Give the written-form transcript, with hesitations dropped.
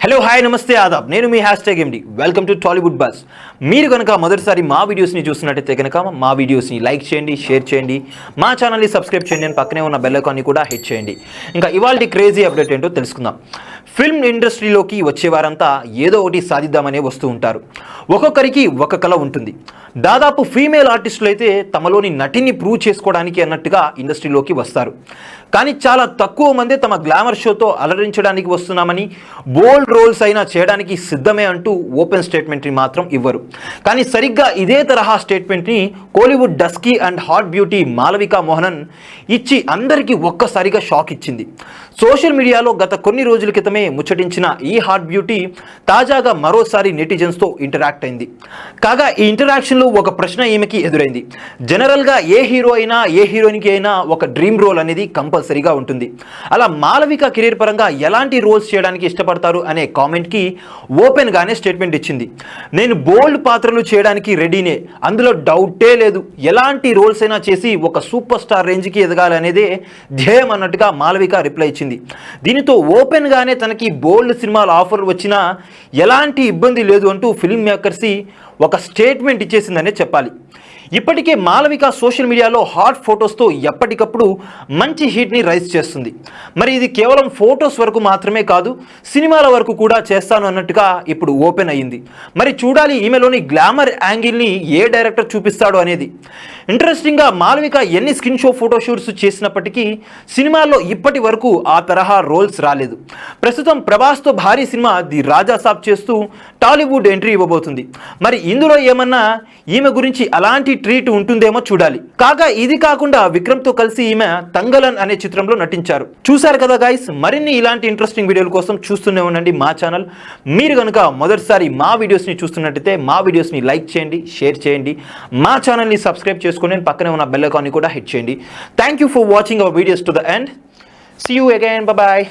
Hello hi నమస్తే ఆదాబ్ నేను మీ #MD welcome to Tollywood bus. మీరు కనుక మొదటిసారి మా వీడియోస్ని చూస్తున్నట్టయితే కనుక మా వీడియోస్ని లైక్ చేయండి, షేర్ చేయండి, మా ఛానల్ని సబ్స్క్రైబ్ చేయండి, అని పక్కనే ఉన్న బెల్ ఐకాన్ని కూడా హిట్ చేయండి. ఇంకా ఇవాల్టి క్రేజీ అప్డేట్ ఏంటో తెలుసుకుందాం. ఫిల్మ్ ఇండస్ట్రీలోకి వచ్చేవారంతా ఏదో ఒకటి సాధిద్దామనే వస్తూ ఉంటారు. ఒక్కొక్కరికి ఒక కళ ఉంటుంది. దాదాపు ఫీమేల్ ఆర్టిస్టులు అయితే తమలోని నటిని ప్రూవ్ చేసుకోవడానికి అన్నట్టుగా ఇండస్ట్రీలోకి వస్తారు. కానీ చాలా తక్కువ మంది తమ గ్లామర్ షోతో అలరించడానికి వస్తున్నామని, బోల్డ్ రోల్స్ అయినా చేయడానికి సిద్ధమే అంటూ ఓపెన్ స్టేట్మెంట్ని మాత్రం ఇవ్వరు. కానీ సరిగ్గా ఇదే తరహా స్టేట్మెంట్ని Kollywood dusky and hot beauty Malavika Mohanan ఇచ్చి అందరికీ ఒక్కసారిగా షాక్ ఇచ్చింది. సోషల్ మీడియాలో గత కొన్ని రోజుల క్రితమే ముచ్చటించిన ఈ హాట్ బ్యూటీ తాజాగా మరోసారి నెటిజన్స్తో ఇంటరాక్ట్ అయింది. కాగా ఈ ఇంటరాక్షన్లో ఒక ప్రశ్న ఈమెకి ఎదురైంది. జనరల్గా ఏ హీరో అయినా ఏ హీరోయిన్కి అయినా ఒక డ్రీమ్ రోల్ అనేది కంపల్సరీగా ఉంటుంది. అలా మాలవిక కెరీర్ పరంగా ఎలాంటి రోల్స్ చేయడానికి ఇష్టపడతారు అనే కామెంట్కి ఓపెన్గానే స్టేట్మెంట్ ఇచ్చింది. నేను బోల్డ్ పాత్రలు చేయడానికి రెడీనే, అందులో డౌటే లేదు. ఎలాంటి రోల్స్ అయినా చేసి ఒక సూపర్ స్టార్ రేంజ్కి ఎదగాలనేదే ధ్యేయం అన్నట్టుగా మాలవిక రిప్లై ఇచ్చింది. దీనితో ఓపెన్గానే తనకి బోల్డ్ సినిమాల ఆఫర్లు వచ్చినా ఎలాంటి ఇబ్బంది లేదు అంటూ ఫిల్మ్ మేకర్స్ ఒక స్టేట్మెంట్ ఇచ్చేసిందనే చెప్పాలి. ఇప్పటికే మాలవిక సోషల్ మీడియాలో హాట్ ఫొటోస్తో ఎప్పటికప్పుడు మంచి హీట్ని రైజ్ చేస్తుంది. మరి ఇది కేవలం ఫొటోస్ వరకు మాత్రమే కాదు, సినిమాల వరకు కూడా చేస్తాను అన్నట్టుగా ఇప్పుడు ఓపెన్ అయ్యింది. మరి చూడాలి ఈమెలోని గ్లామర్ యాంగిల్ని ఏ డైరెక్టర్ చూపిస్తాడు అనేది. ఇంట్రెస్టింగ్గా మాలవిక ఎన్ని స్కిన్ షో ఫోటోషూట్స్ చేసినప్పటికీ సినిమాల్లో ఇప్పటి వరకు ఆ తరహా రోల్స్ రాలేదు. ప్రస్తుతం ప్రభాస్తో భారీ సినిమా ది రాజా సాబ్ చేస్తూ టాలీవుడ్ ఎంట్రీ ఇవ్వబోతుంది. మరి ఇందులో ఏమన్నా ఈమె గురించి అలాంటి ట్రీట్ ఉంటుందేమో చూడాలి. కాగా ఇది కాకుండా విక్రమ్తో కలిసి ఈమె తంగలన్ అనే చిత్రంలో నటించారు. చూశారు కదా గైస్, మరిన్ని ఇలాంటి ఇంట్రెస్టింగ్ వీడియోల కోసం చూస్తూనే ఉండండి మా ఛానల్. మీరు కనుక మొదటిసారి మా వీడియోస్ని చూస్తున్నట్టయితే మా వీడియోస్ని లైక్ చేయండి, షేర్ చేయండి, మా ఛానల్ని సబ్స్క్రైబ్ చేసుకొని పక్కనే ఉన్న బెల్ ఐకాన్ని కూడా హిట్ చేయండి. Thank you for watching our videos to the end. See you again. Bye.